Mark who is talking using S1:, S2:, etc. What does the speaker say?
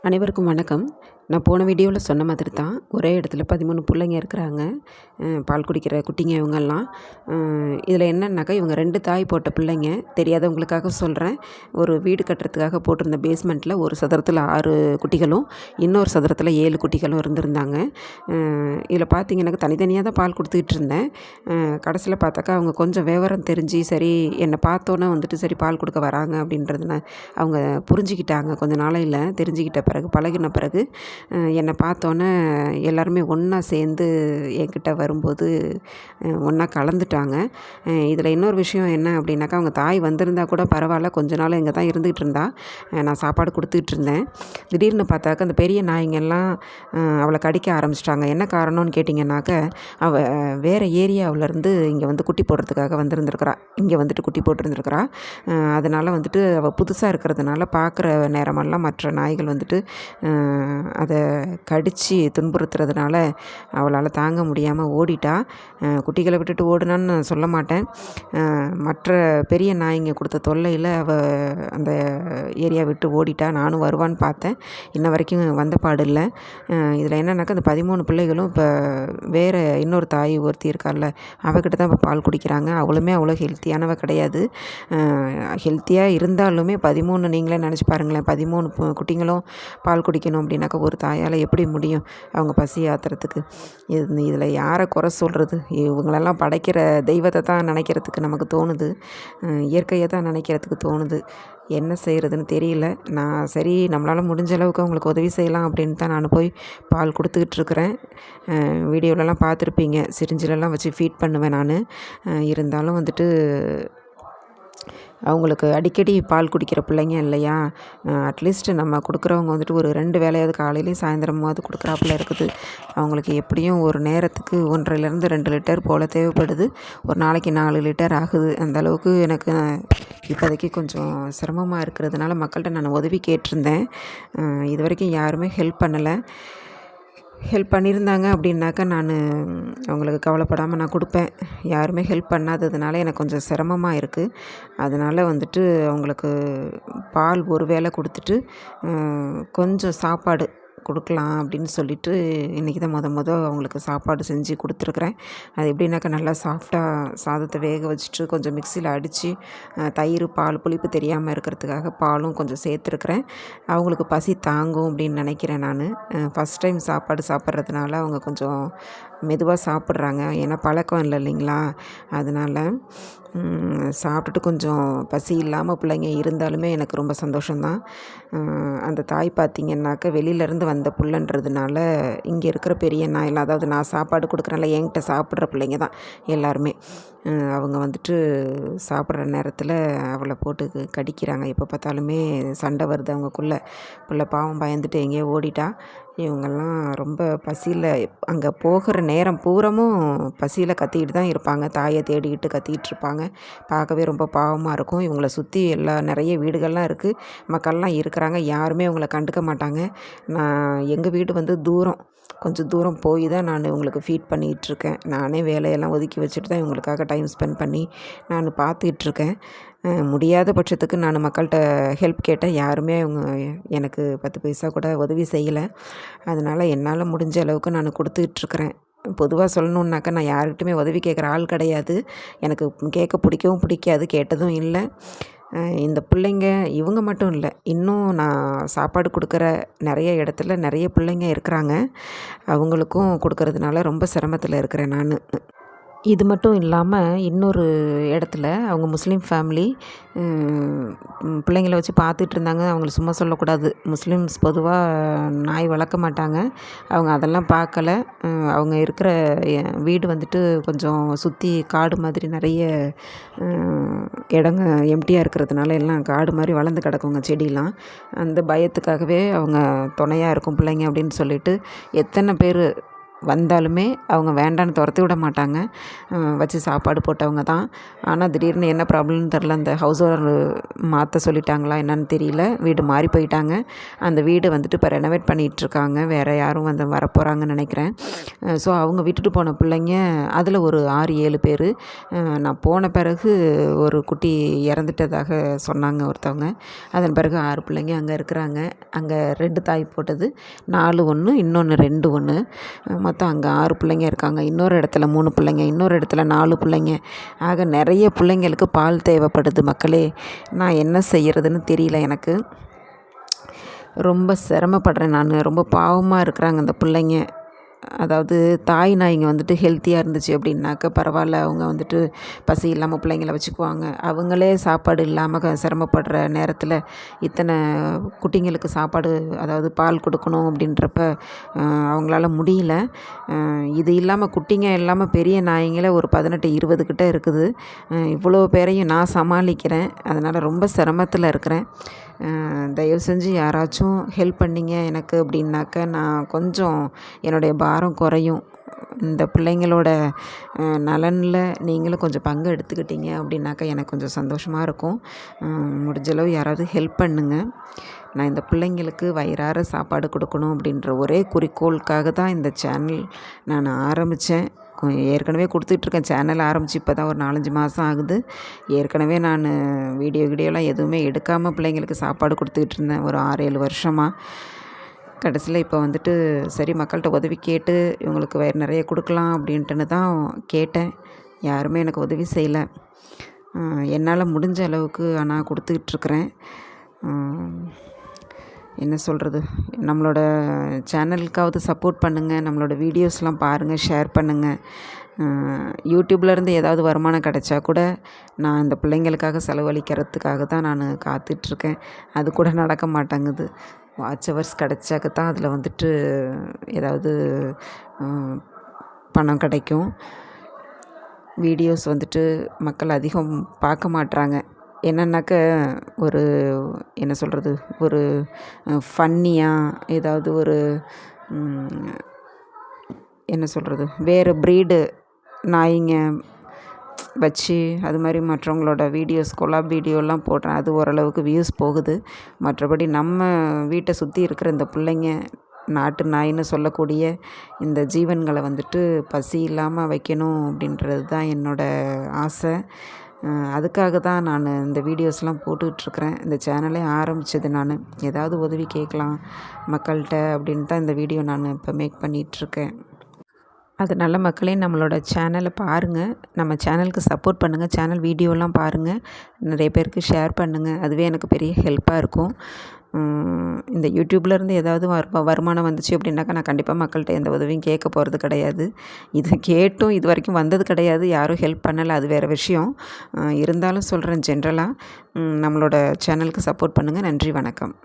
S1: அனைவருக்கும் வணக்கம். நான் போன வீடியோவில் சொன்ன மாதிரி தான் ஒரே இடத்துல 13 பிள்ளைங்க இருக்கிறாங்க. பால் குடிக்கிற குட்டிங்க இவங்கெல்லாம். இதில் என்னன்னாக்கா இவங்க 2 தாய் போட்ட பிள்ளைங்க. தெரியாதவங்களுக்காக சொல்கிறேன். ஒரு வீடு கட்டுறதுக்காக போட்டிருந்த பேஸ்மெண்ட்டில் ஒரு சதுரத்தில் 6 குட்டிகளும் இன்னொரு சதுரத்தில் 7 குட்டிகளும் இருந்திருந்தாங்க. இதில் பார்த்தீங்கன்னாக்கா தனித்தனியாக தான் பால் கொடுத்துக்கிட்டு இருந்தேன். கடைசியில் பார்த்தாக்கா அவங்க கொஞ்சம் விவரம் தெரிஞ்சு சரி என்னை பார்த்தோன்னே வந்துட்டு சரி பால் கொடுக்க வராங்க அப்படின்றதுன அவங்க புரிஞ்சுக்கிட்டாங்க. கொஞ்சம் நாளையில் தெரிஞ்சுக்கிட்ட பிறகு பழகின பிறகு என்னை பார்த்தோன்னே எல்லாருமே ஒன்றா சேர்ந்து என்கிட்ட வரும்போது ஒன்றா கலந்துட்டாங்க. இதில் இன்னொரு விஷயம் என்ன அப்படின்னாக்கா அவங்க தாய் வந்திருந்தா கூட பரவாயில்ல, கொஞ்ச நாள் இங்கே தான் இருந்துகிட்டு இருந்தா. நான் சாப்பாடு கொடுத்துக்கிட்டு இருந்தேன். திடீர்னு பார்த்தாக்கா அந்த பெரிய நாய்ங்கெல்லாம் அவளை கடிக்க ஆரம்பிச்சிட்டாங்க. என்ன காரணம்னு கேட்டிங்கன்னாக்க அவள் வேறு ஏரியாவிலேருந்து இங்கே வந்து குட்டி போடுறதுக்காக வந்திருந்துருக்குறா. இங்கே வந்துட்டு குட்டி போட்டிருந்துருக்குறா. அதனால் வந்துட்டு அவள் புதுசாக இருக்கிறதுனால பார்க்குற நேரமெல்லாம் மற்ற நாய்கள் வந்துட்டு அதை கடித்து துன்புறுத்துறதுனால அவளால் தாங்க முடியாமல் ஓடிட்டா. குட்டிகளை விட்டுட்டு ஓடுனான்னு நான் சொல்ல மாட்டேன். மற்ற பெரிய நாய்ங்க கொடுத்த தொல்லையில் அவள் அந்த ஏரியா விட்டு ஓடிட்டா. நானும் வருவான்னு பார்த்தேன், இன்ன வரைக்கும் வந்த பாடு இல்லை. இதில் என்னன்னாக்கா அந்த 13 பிள்ளைகளும் இப்போ வேறு இன்னொரு தாய் ஒருத்தி இருக்கார்ல, அவகிட்ட தான் இப்போ பால் குடிக்கிறாங்க. அவளுமே அவ்வளோ ஹெல்த்தியானவ கிடையாது. ஹெல்த்தியாக இருந்தாலுமே 13 நீங்களே நினச்சி பாருங்களேன், 13 குட்டிங்களும் பால் குடிக்கணும் அப்படின்னாக்கா ஒரு தாயால் எப்படி முடியும் அவங்க பசி ஆத்துறதுக்கு? இதில் யாரை குறை சொல்கிறது? இவங்களெல்லாம் படைக்கிற தெய்வத்தை தான் நினைக்கிறதுக்கு நமக்கு தோணுது. இயற்கையை தான் நினைக்கிறதுக்கு தோணுது. என்ன செய்கிறதுன்னு தெரியல. நான் சரி நம்மளால் முடிஞ்ச அளவுக்கு அவங்களுக்கு உதவி செய்யலாம் அப்படின்னு தான் நான் போய் பால் கொடுத்துக்கிட்டு இருக்கிறேன். வீடியோலலாம் பார்த்துருப்பீங்க, சிரிஞ்சிலெல்லாம் வச்சு ஃபீட் பண்ணுவேன் நான். இருந்தாலும் வந்துட்டு அவங்களுக்கு அடிக்கடி பால் குடிக்கிற பிள்ளைங்க இல்லையா, அட்லீஸ்ட் நம்ம கொடுக்குறவங்க வந்துட்டு ஒரு 2 வேளையாவது காலையிலையும் சாயந்தரமாவது கொடுக்குறாப்புல இருக்குது. அவங்களுக்கு எப்படியும் ஒரு நேரத்துக்கு 1.5லேருந்து 2 லிட்டர் போல் தேவைப்படுது. ஒரு நாளைக்கு 4 லிட்டர் ஆகுது. அந்த அளவுக்கு எனக்கு இப்போதைக்கு கொஞ்சம் சிரமமாக இருக்கிறதுனால மக்கள்கிட்ட நான் உதவி கேட்டிருந்தேன். இது வரைக்கும் யாருமே ஹெல்ப் பண்ணலை. ஹெல்ப் பண்ணியிருந்தாங்க அப்படின்னாக்கா நான் அவங்களுக்கு கவலைப்படாமல் நான் கொடுப்பேன். யாருமே ஹெல்ப் பண்ணாததுனால எனக்கு கொஞ்சம் சிரமமாக இருக்குது. அதனால் வந்துட்டு அவங்களுக்கு பால் ஒரு வேளை கொடுத்துட்டு கொஞ்சம் சாப்பாடு கொடுக்கலாம் அப்படின்னு சொல்லிட்டு இன்றைக்கி தான் அவங்களுக்கு சாப்பாடு செஞ்சு கொடுத்துருக்குறேன். அது எப்படின்னாக்கா நல்லா சாஃப்டாக சாதத்தை வேக வச்சுட்டு கொஞ்சம் மிக்சியில் அடித்து தயிர் பால் புளிப்பு தெரியாமல் இருக்கிறதுக்காக பாலும் கொஞ்சம் சேர்த்துருக்குறேன். அவங்களுக்கு பசி தாங்கும் அப்படின்னு நினைக்கிறேன் நான். ஃபஸ்ட் டைம் சாப்பாடு சாப்பிட்றதுனால அவங்க கொஞ்சம் மெதுவாக சாப்பிட்றாங்க. ஏன்னா பழக்கம் இல்லை இல்லைங்களா, அதனால் சாப்பிட்டுட்டு கொஞ்சம் பசி இல்லாமல் பிள்ளைங்க இருந்தாலுமே எனக்கு ரொம்ப சந்தோஷம்தான். அந்த தாய் பார்த்திங்கன்னாக்கா வெளியிலேருந்து வந்த புள்ளன்றதுனால இங்கே இருக்கிற பெரிய நாயெல்லாம், அதாவது நான் சாப்பாடு கொடுக்குறேன்ல என்கிட்ட சாப்பிட்ற பிள்ளைங்க தான் எல்லாருமே. அவங்க வந்துட்டு சாப்பிட்ற நேரத்தில் அவளை போட்டு கடிக்கிறாங்க. எப்போ பார்த்தாலுமே சண்டை வருது அவங்கக்குள்ளே. புள்ள பாவம் பயந்துட்டு எங்கேயோ ஓடிட்டா. இவங்கெல்லாம் ரொம்ப பசியில் அங்கே போகிற நேரம் பூரமும் பசியில் கத்திக்கிட்டு தான் இருப்பாங்க. தாயை தேடிக்கிட்டு கத்திக்கிட்டு இருப்பாங்க. பார்க்கவே ரொம்ப பாவமாக இருக்கும். இவங்கள சுற்றி நிறைய வீடுகள்லாம் இருக்குது, மக்கள்லாம் இருக்கிறாங்க. யாருமே இவங்கள கண்டுக்க மாட்டாங்க. எங்கள் வீடு வந்து கொஞ்சம் தூரம் போய் தான் நான் இவங்களுக்கு ஃபீட் பண்ணிகிட்ருக்கேன். நானே வேலையெல்லாம் ஒதுக்கி வச்சுட்டு தான் இவங்களுக்காக டைம் ஸ்பெண்ட் பண்ணி நான் பார்த்துக்கிட்ருக்கேன். முடியாத பட்சத்துக்கு நான் மக்கள்கிட்ட ஹெல்ப் கேட்டேன். யாருமே அவங்க எனக்கு 10 பைசா கூட உதவி செய்யலை. அதனால் என்னால் முடிஞ்ச அளவுக்கு நான் கொடுத்துக்கிட்ருக்குறேன். பொதுவாக சொல்லணுன்னாக்கா நான் யார்கிட்டையுமே உதவி கேட்குற ஆள் கிடையாது. எனக்கு கேட்க பிடிக்கவும் பிடிக்காது, கேட்டதும் இல்லை. இந்த பிள்ளைங்க இவங்க மட்டும் இல்லை, இன்னும் நான் சாப்பாடு கொடுக்குற நிறைய இடத்துல நிறைய பிள்ளைங்க இருக்கிறாங்க. அவங்களுக்கும் கொடுக்கறதுனால ரொம்ப சிரமத்தில் இருக்கிறேன் நான். இது மட்டும் இல்லாமல் இன்னொரு இடத்துல அவங்க முஸ்லீம் ஃபேமிலி பிள்ளைங்கள வச்சு பார்த்துட்டு இருந்தாங்க. அவங்கள சும்மா சொல்லக்கூடாது. முஸ்லீம்ஸ் பொதுவாக நாய் வளர்க்க மாட்டாங்க. அவங்க அதெல்லாம் பார்க்கல. அவங்க இருக்கிற வீடு வந்துட்டு கொஞ்சம் சுற்றி காடு மாதிரி நிறைய இடங்க எம்டியாக இருக்கிறதுனால எல்லாம் காடு மாதிரி வளர்ந்து கிடக்குங்க செடியெலாம். அந்த பயத்துக்காகவே அவங்க துணையாக இருக்கும் பிள்ளைங்க அப்படின்னு சொல்லிட்டு எத்தனை பேர் வந்தாலுமே அவங்க வேண்டான்னு துரத்தி விட மாட்டாங்க. வச்சு சாப்பாடு போட்டவங்க தான். ஆனால் திடீர்னு என்ன ப்ராப்ளம்னு தெரில, அந்த ஹவுஸ் ஓனர் மாற்ற சொல்லிட்டாங்களா என்னன்னு தெரியல, வீடு மாறி போயிட்டாங்க. அந்த வீடு வந்துட்டு இப்போ ரெனோவேட் பண்ணிகிட்ருக்காங்க. வேறு யாரும் வந்து வரப்போகிறாங்கன்னு நினைக்கிறேன். ஸோ அவங்க விட்டுட்டு போன பிள்ளைங்க அதில் ஒரு 6-7 பேர். நான் போன பிறகு ஒரு குட்டி இறந்துட்டதாக சொன்னாங்க ஒருத்தவங்க. அதன் பிறகு 6 பிள்ளைங்க அங்கே இருக்கிறாங்க. அங்கே 2 தாய் போட்டது, 4 ஒன்று, இன்னொன்று 2 ஒன்று, மொத்தம் அங்கே 6 பிள்ளைங்க இருக்காங்க. இன்னொரு இடத்துல 3 பிள்ளைங்க, இன்னொரு இடத்துல 4 பிள்ளைங்க. ஆக நிறைய பிள்ளைங்களுக்கு பால் தேவைப்படுது மக்களே. நான் என்ன செய்கிறதுன்னு தெரியல எனக்கு. ரொம்ப சிரமப்படுறேன் நான். ரொம்ப பாவமாக இருக்கிறாங்க அந்த பிள்ளைங்க. அதாவது தாய் நாய்ங்க வந்துட்டு ஹெல்த்தியாக இருந்துச்சு அப்படின்னாக்க பரவாயில்ல, அவங்க வந்துட்டு பசி இல்லாமல் பிள்ளைங்கள வச்சுக்குவாங்க. அவங்களே சாப்பாடு இல்லாமல் சிரமப்படுற நேரத்தில் இத்தனை குட்டிங்களுக்கு சாப்பாடு, அதாவது பால் கொடுக்கணும் அப்படின்றப்ப அவங்களால முடியல. இது இல்லாமல் குட்டிங்க இல்லாமல் பெரிய நாய்ங்களே ஒரு 18-20 கிட்ட இருக்குது. இவ்வளோ பேரையும் நான் சமாளிக்கிறேன். அதனால் ரொம்ப சிரமத்தில் இருக்கிறேன். தயவு செஞ்சு யாராச்சும் ஹெல்ப் பண்ணிங்க எனக்கு அப்படின்னாக்க நான் கொஞ்சம் என்னுடைய பாரம் குறையும். இந்த பிள்ளைங்களோட நலனில் நீங்களும் கொஞ்சம் பங்கு எடுத்துக்கிட்டீங்க அப்படின்னாக்கா எனக்கு கொஞ்சம் சந்தோஷமாக இருக்கும். முடிஞ்சளவு யாராவது ஹெல்ப் பண்ணுங்கள். நான் இந்த பிள்ளைங்களுக்கு வயிறார சாப்பாடு கொடுக்கணும் அப்படின்ற ஒரே குறிக்கோளுக்காக தான் இந்த சேனல் நான் ஆரம்பித்தேன். ஏற்கனவே கொடுத்துட்ருக்கேன். சேனல் ஆரம்பித்து இப்போ தான் ஒரு 4-5 மாதம் ஆகுது. ஏற்கனவே நான் வீடியோலாம் எதுவுமே எடுக்காமல் பிள்ளைங்களுக்கு சாப்பாடு கொடுத்துக்கிட்டு இருந்தேன் ஒரு 6-7 வருஷமாக. கடைசியில் இப்போ வந்துட்டு சரி மக்கள்கிட்ட உதவி கேட்டு இவங்களுக்கு வயிறு நிறைய கொடுக்கலாம் அப்படின்ட்டுன்னு தான் கேட்டேன். யாருமே எனக்கு உதவி செய்யலை. என்னால் முடிஞ்ச அளவுக்கு ஆனால் கொடுத்துக்கிட்ருக்குறேன். என்ன சொல்கிறது, நம்மளோட சேனலுக்காவது சப்போர்ட் பண்ணுங்கள். நம்மளோட வீடியோஸ்லாம் பாருங்கள், ஷேர் பண்ணுங்கள். யூடியூப்லேருந்து ஏதாவது வருமானம் கிடைச்சா கூட நான் இந்த பிள்ளைங்களுக்காக செலவழிக்கிறதுக்காக தான் நான் காத்துட்ருக்கேன். அது கூட நடக்க மாட்டேங்குது. வாட்ச் ஹவர்ஸ் கிடைச்சாக்க தான் அதில் வந்துட்டு ஏதாவது பணம் கிடைக்கும். வீடியோஸ் வந்துட்டு மக்கள் அதிகம் பார்க்க மாட்றாங்க. என்னன்னாக்க ஒரு என்ன சொல்கிறது, ஒரு ஃபன்னியாக ஏதாவது ஒரு என்ன சொல்கிறது, வேறு ப்ரீடு நாய்ங்க வச்சு அது மாதிரி மற்றவங்களோட வீடியோஸ் கொலாப் வீடியோலாம் போடுறேன். அது ஓரளவுக்கு வியூஸ் போகுது. மற்றபடி நம்ம வீட்டை சுற்றி இருக்கிற இந்த பிள்ளைங்க, நாட்டு நாயின்னு சொல்லக்கூடிய இந்த ஜீவன்களை வந்துட்டு பசி இல்லாமல் வைக்கணும் அப்படின்றது தான் என்னோடய ஆசை. அதுக்காக தான் நான் இந்த வீடியோஸ்லாம் போட்டுக்கிட்ருக்குறேன். இந்த சேனலே ஆரம்பித்தது நான் ஏதாவது உதவி கேட்கலாம் மக்கள்கிட்ட அப்படின்னு தான் இந்த வீடியோ நான் இப்போ மேக் பண்ணிகிட்ருக்கேன். அதனால மக்களே நம்மளோட சேனலை பாருங்கள், நம்ம சேனலுக்கு சப்போர்ட் பண்ணுங்கள். சேனல் வீடியோலாம் பாருங்கள், நிறைய பேருக்கு ஷேர் பண்ணுங்கள். அதுவே எனக்கு பெரிய ஹெல்ப்பாக இருக்கும். இந்த யூடியூப்லேருந்து ஏதாவது வருமானம் வந்துச்சு அப்படின்னாக்கா நான் கண்டிப்பாக மக்கள்கிட்ட எந்த உதவியும் கேட்க போகிறது கிடையாது. இது கேட்டும் இது வரைக்கும் வந்தது கிடையாது. யாரும் ஹெல்ப் பண்ணலை, அது வேறு விஷயம். இருந்தாலும் சொல்கிறேன், ஜென்ரலாக நம்மளோட சேனலுக்கு சப்போர்ட் பண்ணுங்கள். நன்றி, வணக்கம்.